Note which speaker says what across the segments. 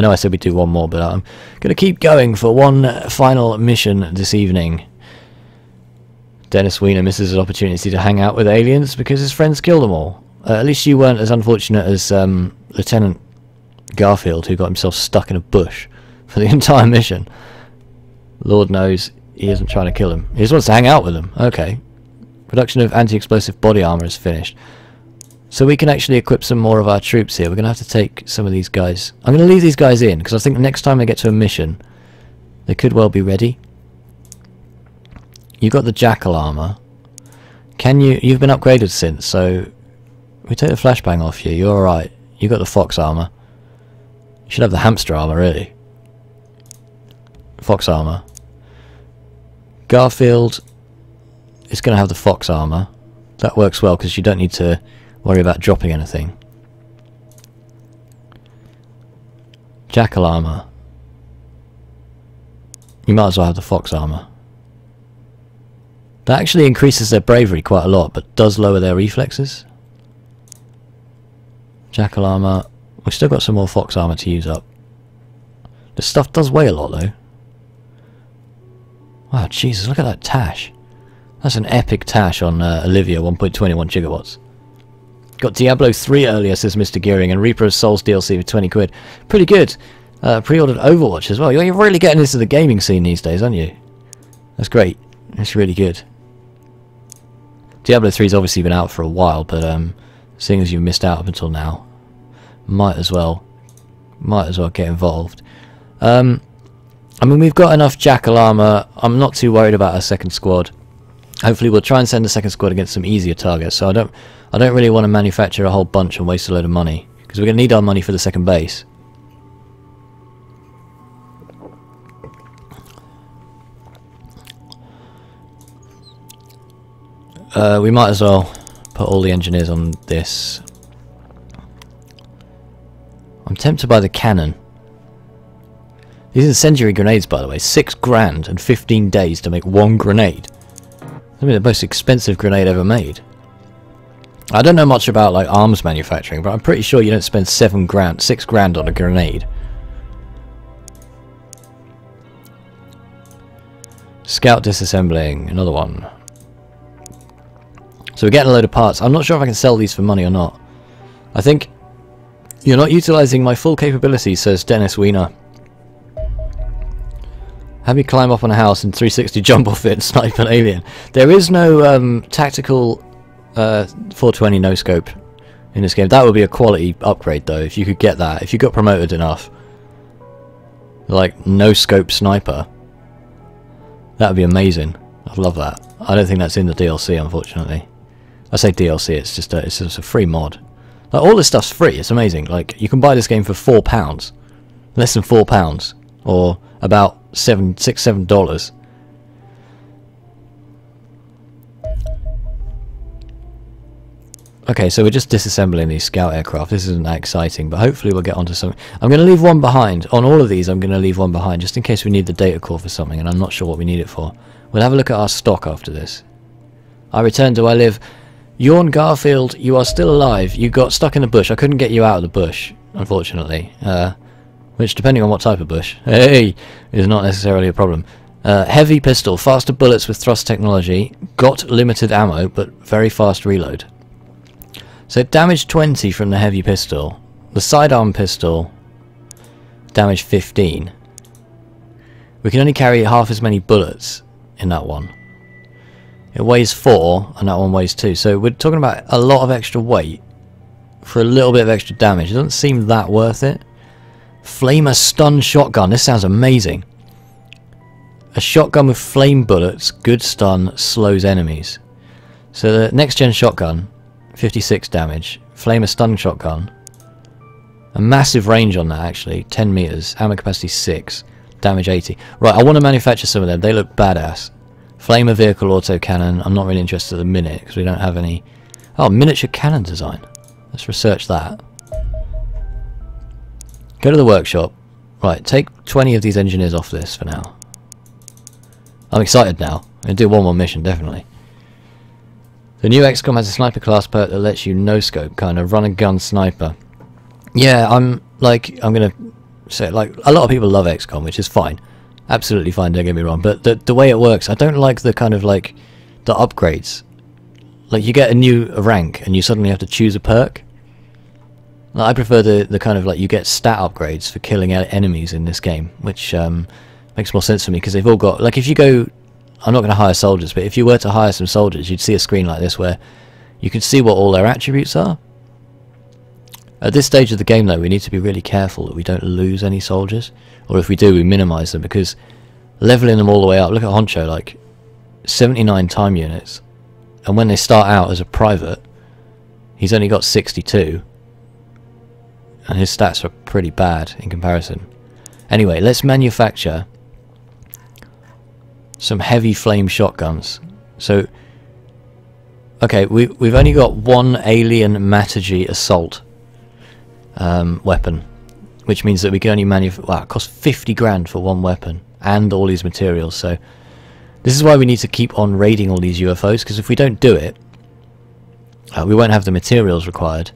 Speaker 1: I know I said we'd do one more, but I'm going to keep going for one final mission this evening. Dennis Weiner misses his opportunity to hang out with aliens because his friends killed them all. At least you weren't as unfortunate as Lieutenant Garfield, who got himself stuck in a bush for the entire mission. Lord knows he isn't trying to kill him. He just wants to hang out with them. Okay. Production of anti-explosive body armor is finished. So we can actually equip some more of our troops here. We're going to have to take some of these guys. I'm going to leave these guys in, because I think the next time they get to a mission, they could well be ready. You've got the jackal armor. You've been upgraded since, so we take the flashbang off you. You're alright. You've got the fox armor. You should have the hamster armor, really. Fox armor. Garfield is going to have the fox armor. That works well because you don't need to worry about dropping anything. Jackal armor. You might as well have the fox armor. That actually increases their bravery quite a lot, but does lower their reflexes. Jackal armor. We've still got some more fox armor to use up. This stuff does weigh a lot though. Wow, Jesus, look at that Tash. That's an epic Tash on Olivia 1.21 gigawatts. Got Diablo 3 earlier, says Mr. Gearing, and Reaper of Souls DLC for 20 quid. Pretty good. Pre-ordered Overwatch as well. You're really getting into the gaming scene these days, aren't you? That's great. That's really good. Diablo 3's obviously been out for a while, but seeing as you've missed out up until now, might as well get involved. I mean, we've got enough jackal armor. I'm not too worried about our second squad. Hopefully we'll try and send the second squad against some easier targets, so I don't really want to manufacture a whole bunch and waste a load of money, because we're going to need our money for the second base. We might as well put all the engineers on this. I'm tempted by the cannon. These are incendiary grenades, by the way. 6 grand and 15 days to make one grenade. I mean, the most expensive grenade ever made. I don't know much about like arms manufacturing, but I'm pretty sure you don't spend 6 grand on a grenade. Scout disassembling, another one. So we're getting a load of parts. I'm not sure if I can sell these for money or not. I think you're not utilising my full capabilities, says Dennis Weiner. Have me climb up on a house and 360 jump off it and snipe an alien. There is no tactical 420 no scope in this game. That would be a quality upgrade though, if you could get that. If you got promoted enough. Like no scope sniper. That would be amazing. I'd love that. I don't think that's in the DLC, unfortunately. I say DLC, it's just a free mod. Like, all this stuff's free, it's amazing. Like, you can buy this game for £4. Less than £4. Or about $7 Okay, so we're just disassembling these scout aircraft. This isn't that exciting, but hopefully we'll get onto something. I'm going to leave one behind. On all of these, I'm going to leave one behind, just in case we need the data core for something, and I'm not sure what we need it for. We'll have a look at our stock after this. I return, do I live? Yawn Garfield, you are still alive. You got stuck in the bush. I couldn't get you out of the bush, unfortunately. Which, depending on what type of bush, hey, is not necessarily a problem. Heavy pistol, faster bullets with thrust technology. Got limited ammo, but very fast reload. So damage 20 from the heavy pistol. The sidearm pistol, damage 15. We can only carry half as many bullets in that one. It weighs 4 and that one weighs 2. So we're talking about a lot of extra weight for a little bit of extra damage. It doesn't seem that worth it. Flamer stun shotgun. This sounds amazing. A shotgun with flame bullets, good stun, slows enemies. So the next gen shotgun, 56 damage. Flamer stun shotgun. A massive range on that actually. 10 meters. Ammo capacity 6. Damage 80. Right, I want to manufacture some of them. They look badass. Flamer vehicle autocannon. I'm not really interested at the minute because we don't have any. Oh, miniature cannon design. Let's research that. Go to the workshop. Right, take 20 of these engineers off this for now. I'm excited now. I'm going to do one more mission, definitely. The new XCOM has a sniper class perk that lets you no-scope, kind of run-and-gun sniper. Yeah, I'm going to So, like, a lot of people love XCOM, which is fine. Absolutely fine, don't get me wrong. But the way it works, I don't like the kind of, like, the upgrades. Like, you get a new rank, and you suddenly have to choose a perk. Like, I prefer the kind of, like, you get stat upgrades for killing enemies in this game, which makes more sense for me, because they've all got... Like, if you go... I'm not going to hire soldiers, but if you were to hire some soldiers, you'd see a screen like this where you can see what all their attributes are. At this stage of the game, though, we need to be really careful that we don't lose any soldiers, or if we do, we minimise them, because levelling them all the way up, look at Honcho, like 79 time units, and when they start out as a private, he's only got 62, and his stats are pretty bad in comparison. Anyway, let's manufacture some heavy flame shotguns. So, okay, we've only got one alien Mataji assault weapon, which means that we can only manufacture... Wow, it costs 50 grand for one weapon and all these materials. So this is why we need to keep on raiding all these UFOs, because if we don't do it, we won't have the materials required.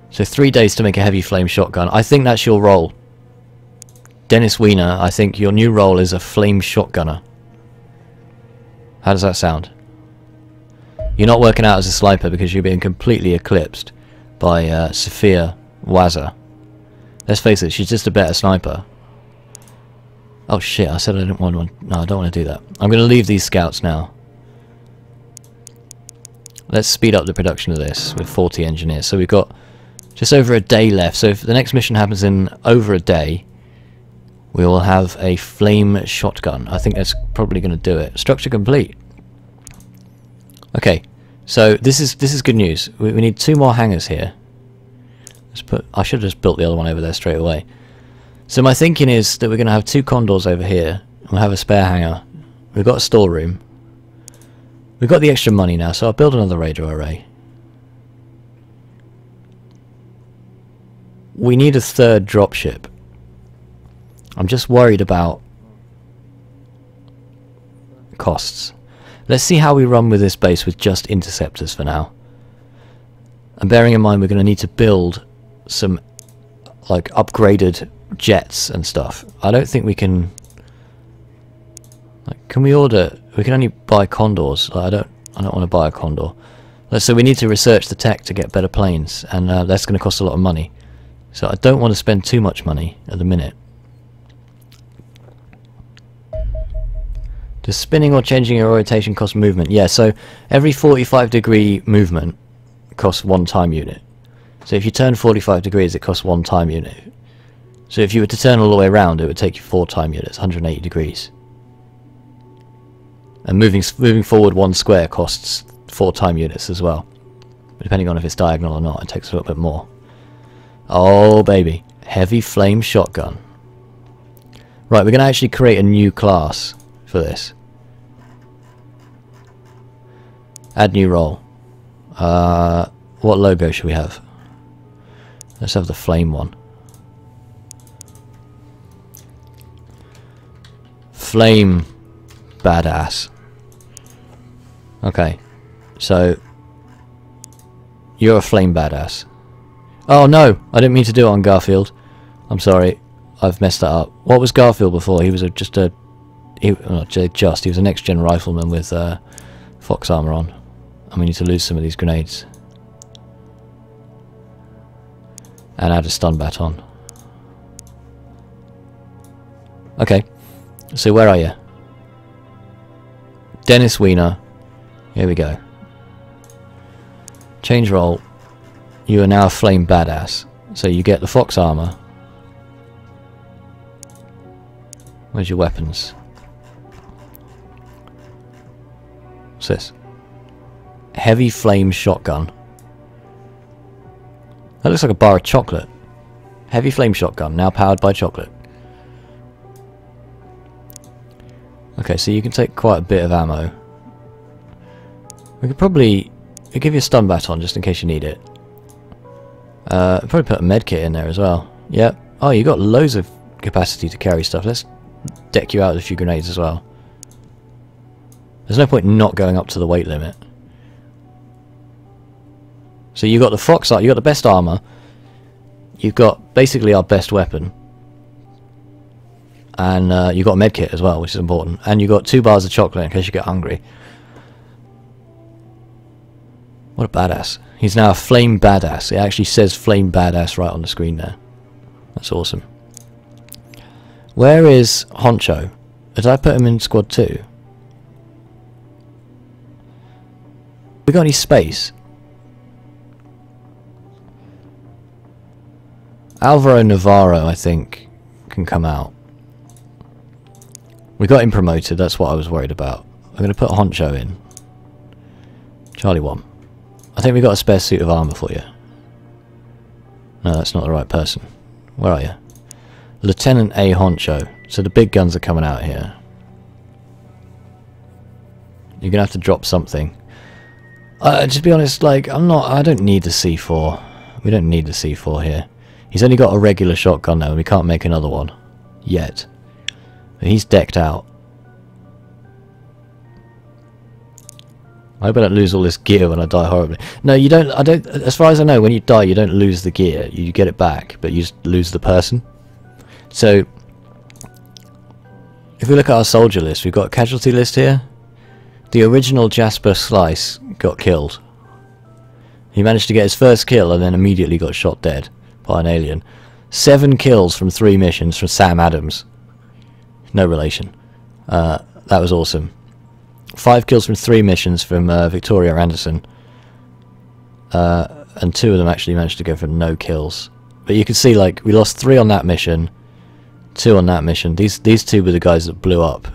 Speaker 1: So 3 days to make a heavy flame shotgun. I think that's your role, Dennis Wiener. I think your new role is a flame shotgunner. How does that sound? You're not working out as a sniper because you're being completely eclipsed by Sophia Waza. Let's face it, she's just a better sniper. Oh shit, I said I didn't want one. No, I don't want to do that. I'm going to leave these scouts now. Let's speed up the production of this with 40 engineers. So we've got just over a day left. So if the next mission happens in over a day, we will have a flame shotgun. I think that's probably going to do it. Structure complete. Okay, so this is good news. We need 2 more hangars here. Let's put... I should have just built the other one over there straight away. So my thinking is that we're going to have 2 condors over here. And we'll have a spare hangar. We've got a storeroom. We've got the extra money now, so I'll build another radar array. We need a 3rd dropship. I'm just worried about costs. Let's see how we run with this base with just interceptors for now. And bearing in mind we're going to need to build some like upgraded jets and stuff. I don't think we can... Like, can we order... We can only buy condors. Like, I don't want to buy a condor. So we need to research the tech to get better planes, and that's going to cost a lot of money. So I don't want to spend too much money at the minute. Does spinning or changing your orientation cost movement? Yeah, so every 45-degree movement costs 1 time unit. So if you turn 45 degrees, it costs 1 time unit. So if you were to turn all the way around, it would take you 4 time units, 180 degrees. And moving forward 1 square costs 4 time units as well. Depending on if it's diagonal or not, it takes a little bit more. Oh baby, heavy flame shotgun. Right, we're going to actually create a new class for this. Add new role. What logo should we have? Let's have the flame one. Flame badass. Okay, so you're a flame badass. Oh no, I didn't mean to do it on Garfield. I'm sorry, I've messed that up. What was Garfield before? He was he was a next-gen rifleman with fox armor on. And we need to lose some of these grenades. And add a stun bat on. Okay, so where are you? Dennis Wiener. Here we go. Change role. You are now a flame badass. So you get the fox armor. Where's your weapons? What's this? Heavy flame shotgun. That looks like a bar of chocolate. Heavy flame shotgun, now powered by chocolate. Okay, so you can take quite a bit of ammo. We could probably... I'll give you a stun bat on just in case you need it. Probably put a medkit in there as well. Yep. Oh, you got loads of capacity to carry stuff. Let's deck you out with a few grenades as well. There's no point not going up to the weight limit. So you got the fox, you got the best armor. you've got basically our best weapon. And you've got a medkit as well, which is important. And you've got 2 bars of chocolate in case you get hungry. What a badass. He's now a flame badass. It actually says flame badass right on the screen there. That's awesome. Where is Honcho? Did I put him in squad 2? We got any space? Alvaro Navarro, I think, can come out. We got him promoted, that's what I was worried about. I'm going to put Honcho in. Charlie 1. I think we got a spare suit of armour for you. No, that's not the right person. Where are you? Lieutenant A. Honcho. So the big guns are coming out here. You're going to have to drop something. Just be honest, like, I don't need the C4. We don't need the C4 here. He's only got a regular shotgun now, and we can't make another one. Yet. But he's decked out. I hope I don't lose all this gear when I die horribly. No, you don't. As far as I know, when you die, you don't lose the gear. You get it back, but you just lose the person. So, if we look at our soldier list, we've got a casualty list here. The original Jasper Slice got killed. He managed to get his first kill and then immediately got shot dead by an alien. 7 kills from 3 missions from Sam Adams. No relation. That was awesome. 5 kills from 3 missions from Victoria Anderson. And 2 of them actually managed to go for no kills. But you can see, like, we lost 3 on that mission, 2 on that mission. These 2 were the guys that blew up.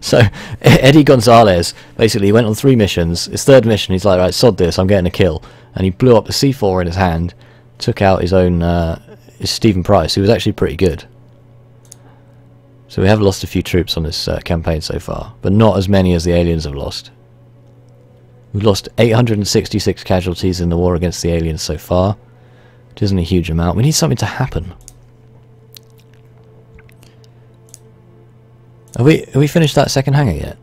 Speaker 1: So, Eddie Gonzalez, basically, went on 3 missions. His 3rd mission, he's like, right, sod this, I'm getting a kill. And he blew up the C4 in his hand, took out his own, his Stephen Price, who was actually pretty good. So we have lost a few troops on this campaign so far, but not as many as the aliens have lost. We've lost 866 casualties in the war against the aliens so far, which isn't a huge amount. We need something to happen. Have we finished that second hangar yet?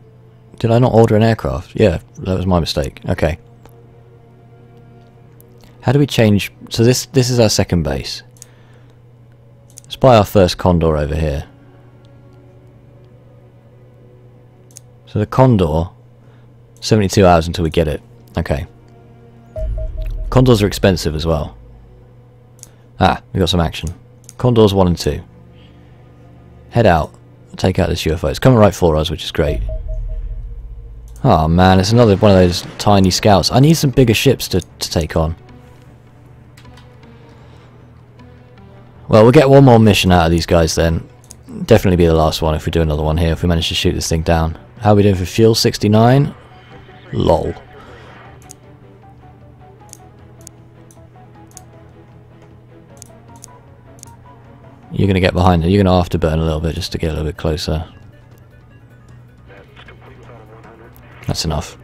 Speaker 1: Did I not order an aircraft? Yeah, that was my mistake. Okay. How do we change? So this is our second base. Let's buy our first Condor over here. So the Condor, 72 hours until we get it. Okay. Condors are expensive as well. Ah, we got some action. Condors 1 and 2. Head out. Take out this UFO. It's coming right for us, which is great. Oh man, it's another one of those tiny scouts. I need some bigger ships to take on. Well, we'll get one more mission out of these guys then. Definitely be the last one if we do another one here, if we manage to shoot this thing down. How are we doing for fuel? 69? Lol. You're going to get behind it. You're going to afterburn a little bit just to get a little bit closer. That's enough.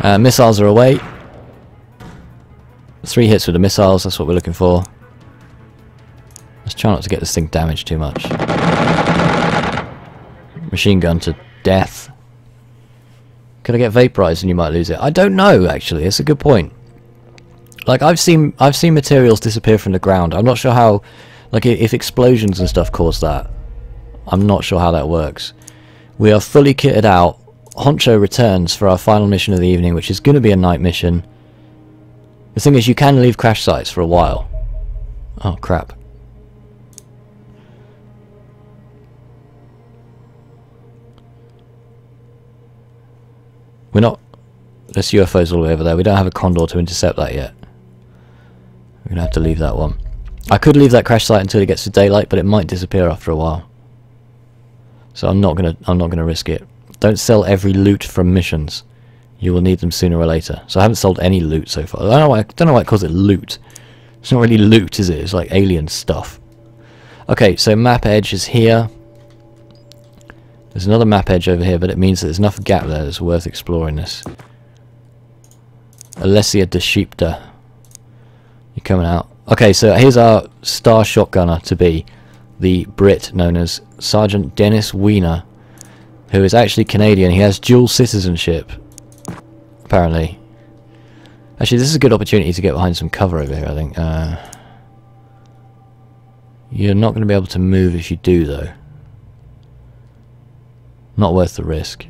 Speaker 1: Missiles are away. 3 hits with the missiles, that's what we're looking for. Let's try not to get this thing damaged too much. Machine gun to death. Could I get vaporized and you might lose it? I don't know, actually. It's a good point. Like, I've seen materials disappear from the ground. I'm not sure how, like, if explosions and stuff cause that. I'm not sure how that works. We are fully kitted out. Honcho returns for our final mission of the evening, which is going to be a night mission. The thing is, you can leave crash sites for a while. Oh, crap. We're not... This UFO's all the way over there. We don't have a Condor to intercept that yet. We're going to have to leave that one. I could leave that crash site until it gets to daylight, but it might disappear after a while. So I'm not gonna risk it. Don't sell every loot from missions. You will need them sooner or later. So I haven't sold any loot so far. I don't know why it calls it loot. It's not really loot, is it? It's like alien stuff. Okay, so map edge is here. There's another map edge over here, but it means that there's enough gap there that's worth exploring this. Alessia de Sheepta. You're coming out. Okay, so here's our star shotgunner to be. The Brit known as Sergeant Dennis Wiener, who is actually Canadian. He has dual citizenship, apparently. Actually, this is a good opportunity to get behind some cover over here, I think. You're not going to be able to move if you do, though. Not worth the risk.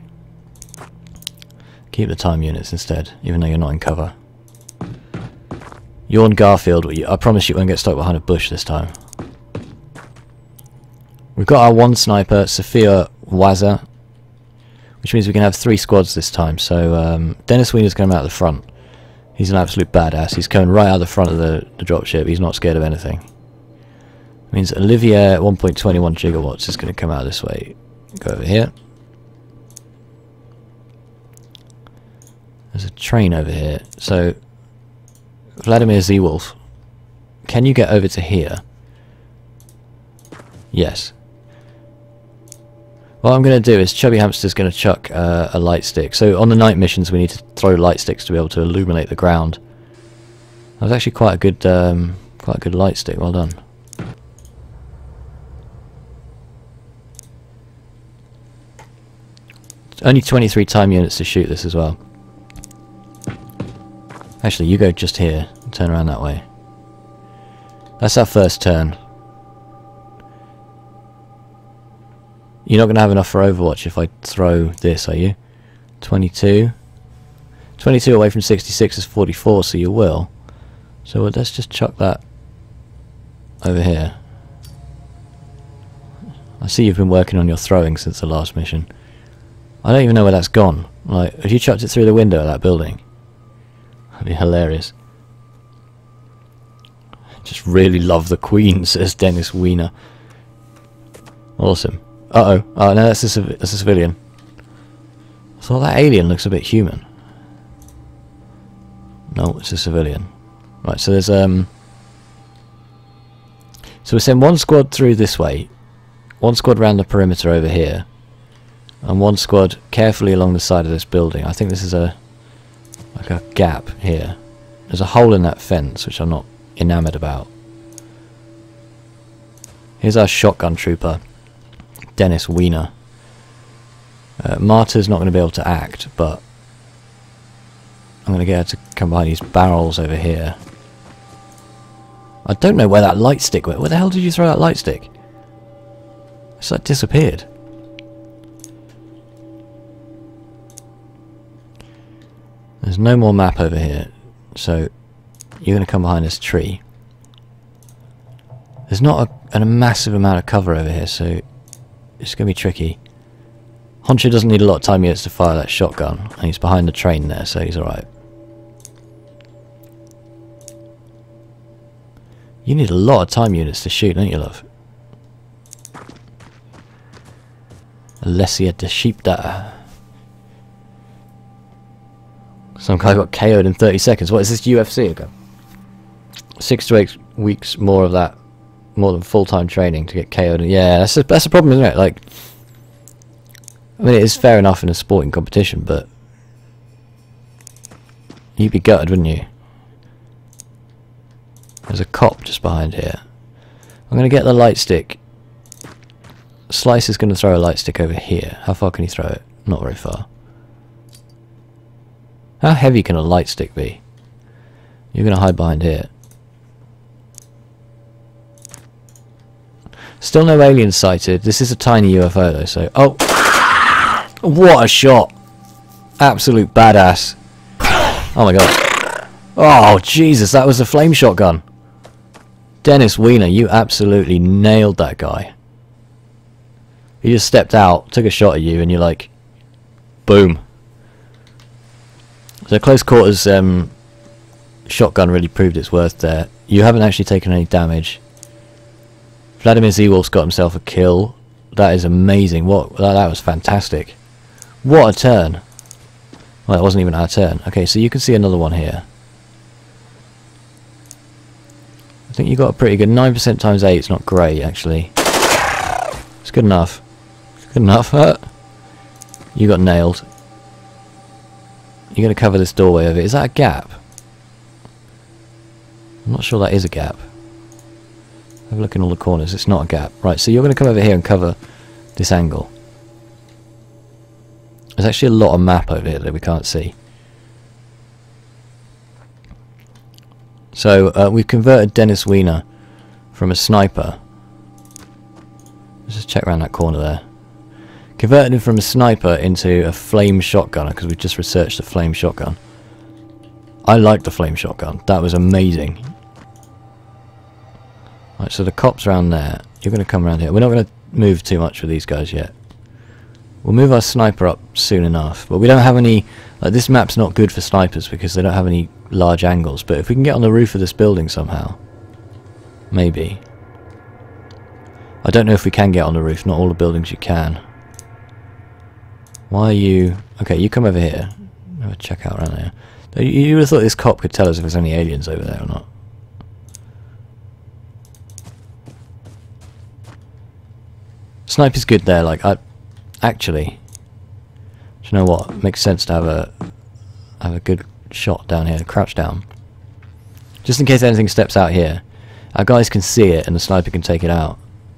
Speaker 1: Keep the time units instead, even though you're not in cover. You're on Garfield, I promise you won't get stuck behind a bush this time. We've got our one sniper, Sophia Waza, which means we can have 3 squads this time. So Dennis Wiener's coming out of the front. He's an absolute badass. He's coming right out of the front of the dropship. He's not scared of anything. It means Olivia 1.21 gigawatts is going to come out this way. Go over here. There's a train over here. So Vladimir Z-Wolf, can you get over to here? Yes. What I'm going to do is Chubby Hamster's going to chuck a light stick. So on the night missions we need to throw light sticks to be able to illuminate the ground. That was actually quite a good light stick. Well done. Only 23 time units to shoot this as well. Actually, you go just here and turn around that way. That's our first turn. You're not going to have enough for Overwatch if I throw this, are you? 22. 22 away from 66 is 44, so you will. So let's just chuck that over here. I see you've been working on your throwing since the last mission. I don't even know where that's gone. Like, have you chucked it through the window of that building? That'd be hilarious. Just really love the Queen, says Dennis Wiener. Awesome. Uh-oh. Oh, no, that's a civilian. I thought that alien looks a bit human. No, it's a civilian. Right, so there's so we send one squad through this way, one squad around the perimeter over here, and one squad carefully along the side of this building. I think this is like a gap here. There's a hole in that fence which I'm not enamoured about. Here's our shotgun trooper, Dennis Wiener. Marta's not going to be able to act, but I'm going to get her to come behind these barrels over here. I don't know where that light stick went. Where the hell did you throw that light stick? It's like disappeared. There's no more map over here, so you're going to come behind this tree. There's not a massive amount of cover over here, so it's going to be tricky. Honcho doesn't need a lot of time units to fire that shotgun, and he's behind the train there, so he's alright. You need a lot of time units to shoot, don't you, love? Alessia de Sheepda. Some guy got KO'd in 30 seconds. What is this, UFC? Okay. 6 to 8 weeks more of that, more than full-time training to get KO'd. Yeah, that's a problem, isn't it? Like, I mean, it is fair enough in a sporting competition, but you'd be gutted, wouldn't you? There's a cop just behind here. I'm going to get the light stick. Slice is going to throw a light stick over here. How far can he throw it? Not very far. How heavy can a light stick be? You're going to hide behind here. Still no aliens sighted. This is a tiny UFO though, so... Oh! What a shot! Absolute badass. Oh my god. Oh, Jesus, that was a flame shotgun. Dennis Wiener, you absolutely nailed that guy. He just stepped out, took a shot at you, and you're like... Boom. So close quarters shotgun really proved its worth there. You haven't actually taken any damage. Vladimir Z-Wolf's got himself a kill. That is amazing. That was fantastic. What a turn. Well, it wasn't even our turn. Okay, so you can see another one here. I think you got a pretty good 9% times 8. It's not great, actually. It's good enough. It's good enough. You got nailed. You're going to cover this doorway over it. Is that a gap? I'm not sure that is a gap. Have a look in all the corners. It's not a gap. Right, so you're going to come over here and cover this angle. There's actually a lot of map over here that we can't see. So we've converted Dennis Wiener from a sniper Let's just check around that corner there. Converted him from a sniper into a flame shotgunner because we just researched the flame shotgun. I like the flame shotgun. That was amazing. Right, so the cop's around there. You're going to come around here. We're not going to move too much with these guys yet. We'll move our sniper up soon enough. But we don't have any... Like, this map's not good for snipers because they don't have any large angles. But if we can get on the roof of this building somehow... Maybe. I don't know if we can get on the roof. Not all the buildings you can. Why are you... Okay, you come over here. Have a check out around there. You would have thought this cop could tell us if there's any aliens over there or not. Sniper's good there, like, actually, do you know what? It makes sense to have a good shot down here, crouch down. Just in case anything steps out here. Our guys can see it and the sniper can take it out.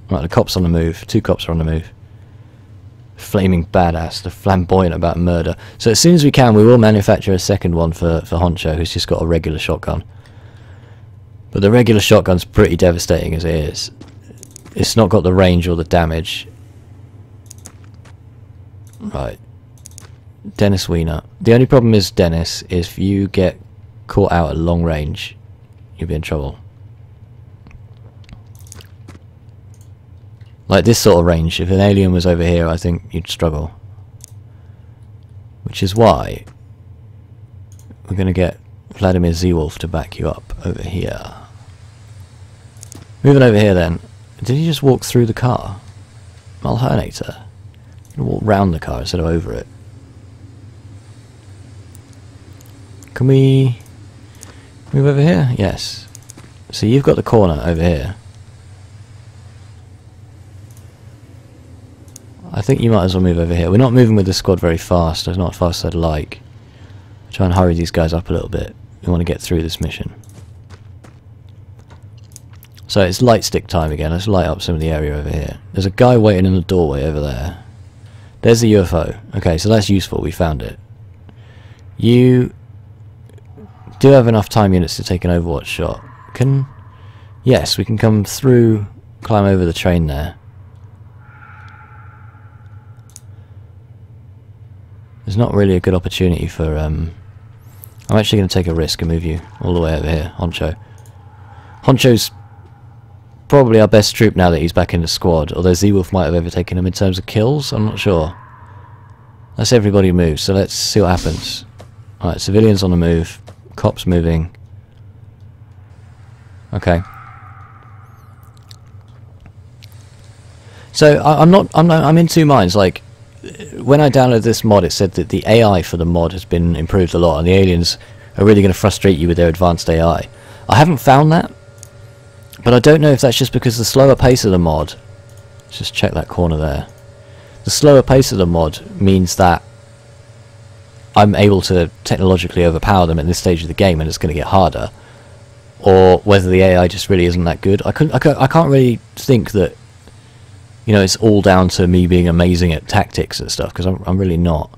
Speaker 1: Right, the cop's on the move. 2 cops are on the move. Flaming badass, they're flamboyant about murder. So as soon as we can, we will manufacture a second one for Honcho, who's just got a regular shotgun. But the regular shotgun's pretty devastating as it is. It's not got the range or the damage. Right. Dennis Wiener. The only problem is, Dennis, is if you get caught out at long range, you'll be in trouble. Like this sort of range, if an alien was over here, I think you'd struggle. Which is why we're going to get Vladimir Zeewolf to back you up over here. Moving over here then. Did he just walk through the car? Malhernator. Walk round the car instead of over it. Can we move over here? Yes. So you've got the corner over here. I think you might as well move over here. We're not moving with the squad very fast. It's not as fast as I'd like. Try and hurry these guys up a little bit. We want to get through this mission. So it's light stick time again. Let's light up some of the area over here. There's a guy waiting in the doorway over there. There's the UFO. Okay, so that's useful. We found it. You do have enough time units to take an Overwatch shot. Yes, we can come through, climb over the train there. There's not really a good opportunity for... I'm actually going to take a risk and move you all the way over here. Honcho. Honcho's probably our best troop now that he's back in the squad, although Zeewolf might have overtaken him in terms of kills, I'm not sure. Let's everybody move, so let's see what happens. Alright, civilians on the move, cops moving. Okay. So I'm in two minds. Like, when I downloaded this mod, it said that the AI for the mod has been improved a lot, and the aliens are really going to frustrate you with their advanced AI. I haven't found that, but I don't know if that's just because the slower pace of the mod... Let's just check that corner there. The slower pace of the mod means that I'm able to technologically overpower them at this stage of the game, and it's going to get harder. Or whether the AI just really isn't that good. I can't really think that, you know, it's all down to me being amazing at tactics and stuff, because I'm really not.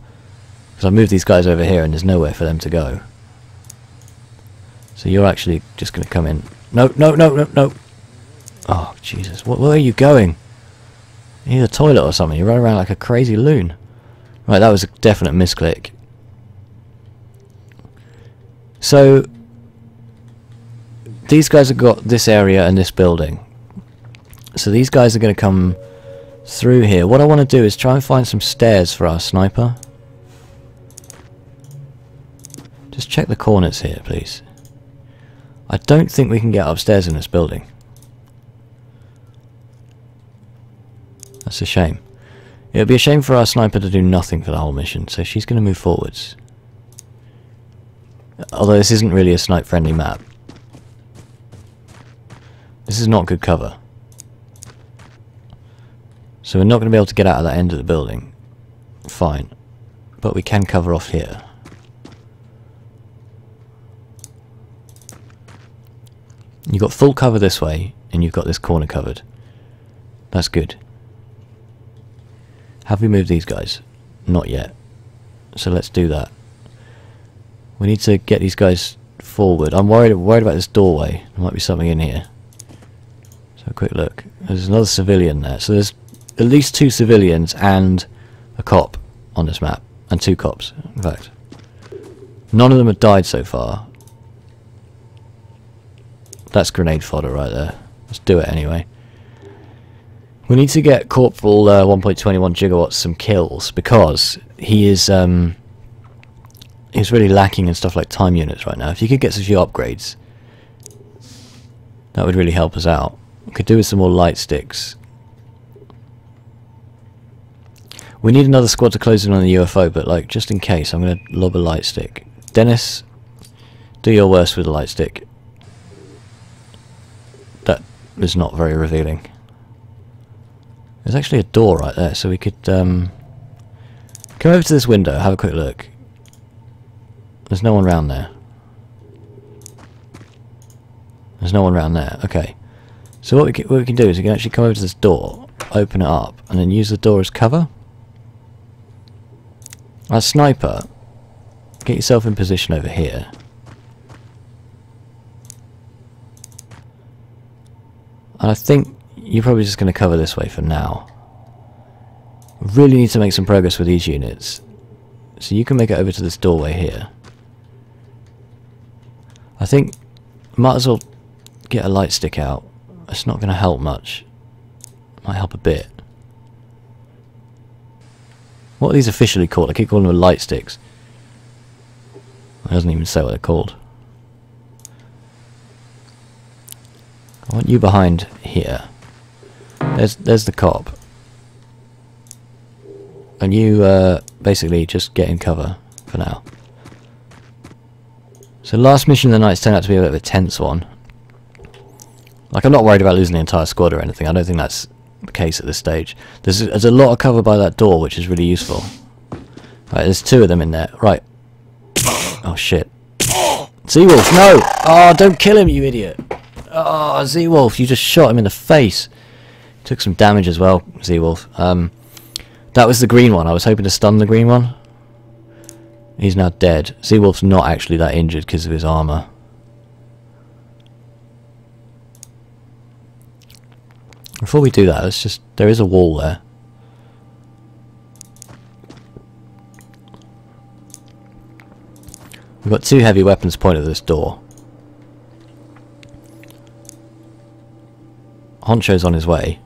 Speaker 1: Because I moved these guys over here and there's nowhere for them to go. So you're actually just going to come in. No, no, no, no, no. Oh, Jesus. Where are you going? You need a toilet or something. You run around like a crazy loon. Right, that was a definite misclick. So, these guys have got this area and this building. So these guys are going to come through here. What I want to do is try and find some stairs for our sniper. Just check the corners here, please. I don't think we can get upstairs in this building. That's a shame. It would be a shame for our sniper to do nothing for the whole mission, so she's going to move forwards. Although this isn't really a snipe-friendly map. This is not good cover. So we're not going to be able to get out of that end of the building. Fine. But we can cover off here. You've got full cover this way, and you've got this corner covered. That's good. Have we moved these guys? Not yet. So let's do that. We need to get these guys forward. I'm worried about this doorway. There might be something in here. So a quick look. There's another civilian there. So there's at least 2 civilians and a cop on this map. And 2 cops, in fact. None of them have died so far. That's grenade fodder right there. Let's do it anyway. We need to get Corporal 1.21 gigawatts some kills, because he is he's really lacking in stuff like time units right now. If you could get a few upgrades, that would really help us out. We could do with some more light sticks. We need another squad to close in on the UFO, but like just in case, I'm going to lob a light stick. Dennis, do your worst with a light stick. That is not very revealing. There's actually a door right there, so we could come over to this window, have a quick look. There's no one around there. There's no one around there. Okay. So what we can do is we can actually come over to this door, open it up, and then use the door as cover. Our sniper, get yourself in position over here. And I think you're probably just going to cover this way for now. Really need to make some progress with these units. So you can make it over to this doorway here. I think might as well get a light stick out. It's not going to help much. Might help a bit. What are these officially called? I keep calling them light sticks. It doesn't even say what they're called. I want you behind here. There's the cop. And you basically just get in cover for now. So last mission of the night's turned out to be a bit of a tense one. Like, I'm not worried about losing the entire squad or anything. I don't think that's the case at this stage. There's a lot of cover by that door, which is really useful. Right, there's 2 of them in there. Right. Oh shit. Seawolf, no! Oh, don't kill him, you idiot! Oh, Seawolf, you just shot him in the face. Took some damage as well, Seawolf. That was the green one. I was hoping to stun the green one. He's now dead. Seawolf's not actually that injured because of his armor. Before we do that, let's just... There is a wall there. We've got 2 heavy weapons pointed at this door. Honcho's on his way.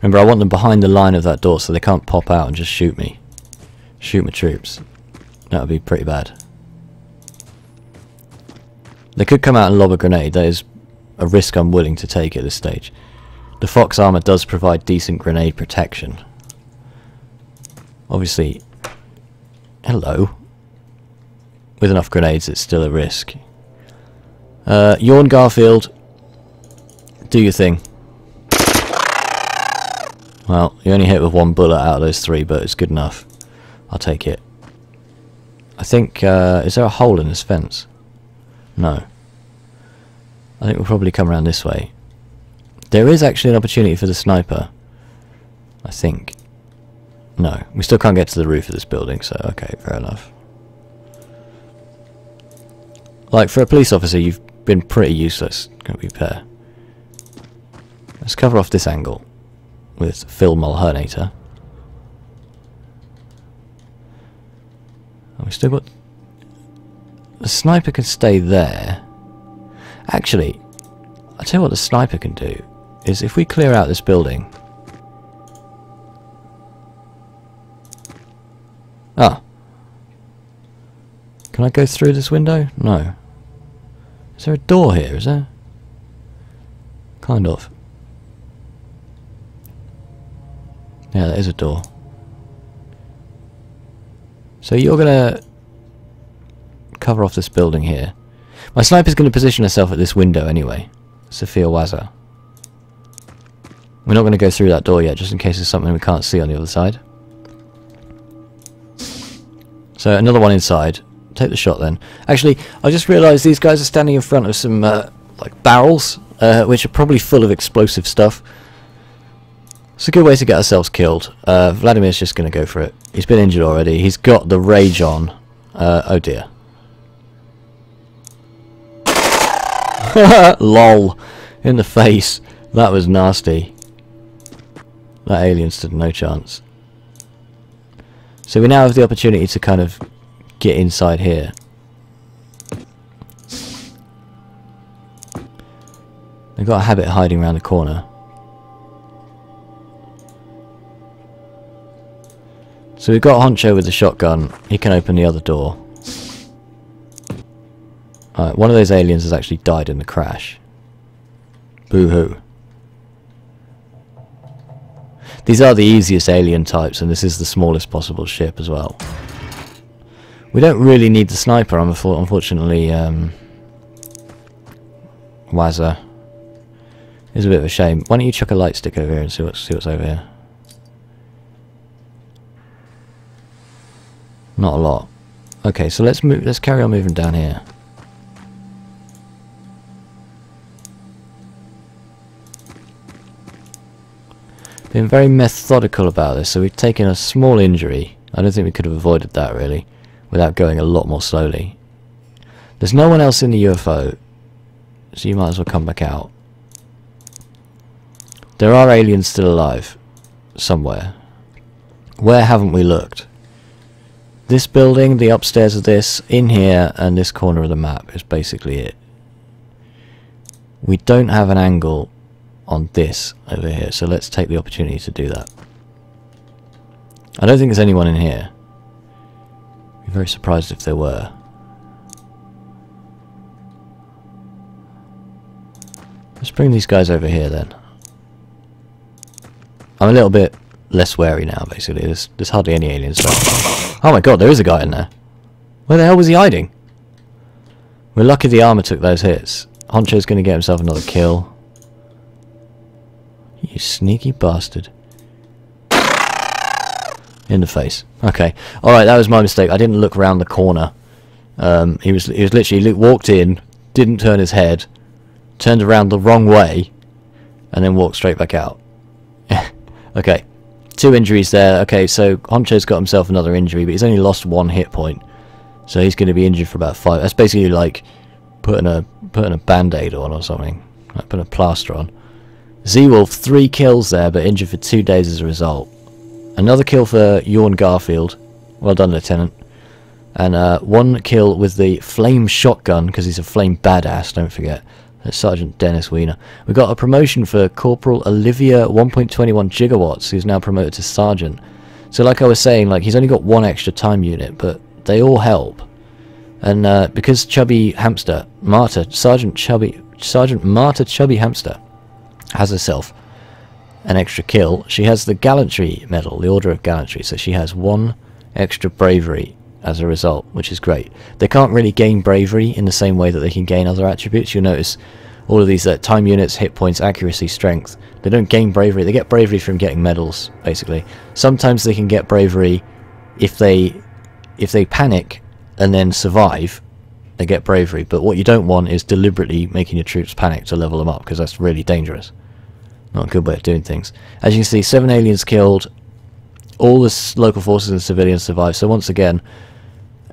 Speaker 1: Remember, I want them behind the line of that door so they can't pop out and just shoot me. Shoot my troops. That would be pretty bad. They could come out and lob a grenade. That is a risk I'm willing to take at this stage. The Fox armor does provide decent grenade protection. Obviously, hello. With enough grenades, it's still a risk. Yawn Garfield, do your thing. Well, you only hit with 1 bullet out of those 3, but it's good enough. I'll take it. I think, is there a hole in this fence? No. I think we'll probably come around this way. There is actually an opportunity for the sniper. I think. No, we still can't get to the roof of this building, so okay, fair enough. Like, for a police officer, you've been pretty useless, can we be fair? Let's cover off this angle with Phil Mulhernator. And we still got... The sniper can stay there. Actually, I'll tell you what the sniper can do, is if we clear out this building... Ah. Can I go through this window? No. Is there a door here, is there? Kind of. Yeah, there is a door. So you're gonna cover off this building here. My sniper's gonna position herself at this window anyway. Sophia Waza. We're not gonna go through that door yet, just in case there's something we can't see on the other side. So another one inside. Take the shot then. Actually, I just realised these guys are standing in front of some like barrels, which are probably full of explosive stuff. It's a good way to get ourselves killed. Vladimir's just going to go for it. He's been injured already. He's got the rage on. Oh dear. LOL. In the face. That was nasty. That alien stood no chance. So we now have the opportunity to kind of get inside here. They've got a habit of hiding around the corner. So we've got Honcho with the shotgun. He can open the other door. Alright, one of those aliens has actually died in the crash. Boo-hoo. These are the easiest alien types, and this is the smallest possible ship as well. We don't really need the sniper, unfortunately. Wazza. It's a bit of a shame. Why don't you chuck a light stick over here and see what's over here? Not a lot. Okay, so let's move. Let's carry on moving down here. Been very methodical about this, so we've taken a small injury. I don't think we could have avoided that really, without going a lot more slowly. There's no one else in the UFO, so you might as well come back out. There are aliens still alive, somewhere. Where haven't we looked? This building, the upstairs of this, in here, and this corner of the map is basically it. We don't have an angle on this over here, so let's take the opportunity to do that. I don't think there's anyone in here. I'd be very surprised if there were. Let's bring these guys over here then. I'm a little bit less wary now, basically. There's hardly any aliens left. Oh my god, there is a guy in there. Where the hell was he hiding? We're lucky the armor took those hits. Honcho's going to get himself another kill. You sneaky bastard. In the face. Okay. Alright, that was my mistake. I didn't look around the corner. He was literally walked in, didn't turn his head, turned around the wrong way, and then walked straight back out. Okay. 2 injuries there. Okay, so Honcho's got himself another injury, but he's only lost 1 hit point. So he's going to be injured for about 5. That's basically like putting a band-aid on or something. Like putting a plaster on. Z-Wolf, 3 kills there, but injured for 2 days as a result. Another kill for Ewan Garfield. Well done, Lieutenant. And 1 kill with the flame shotgun, because he's a flame badass, don't forget. That's Sergeant Dennis Wiener. We got a promotion for Corporal Olivia 1.21 gigawatts, who's now promoted to Sergeant. So like I was saying, like he's only got 1 extra time unit, but they all help. And because Chubby Hamster, Sergeant Marta Chubby Hamster has herself an extra kill, she has the Gallantry Medal, the Order of Gallantry, so she has 1 extra bravery as a result, which is great. They can't really gain bravery in the same way that they can gain other attributes. You'll notice all of these time units, hit points, accuracy, strength, they don't gain bravery. They get bravery from getting medals, basically. Sometimes they can get bravery if they panic and then survive, they get bravery. But what you don't want is deliberately making your troops panic to level them up, because that's really dangerous. Not a good way of doing things. As you can see, 7 aliens killed, all the local forces and civilians survived. So once again,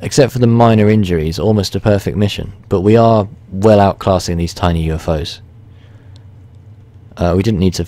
Speaker 1: except for the minor injuries, almost a perfect mission. But we are well outclassing these tiny UFOs. We didn't need to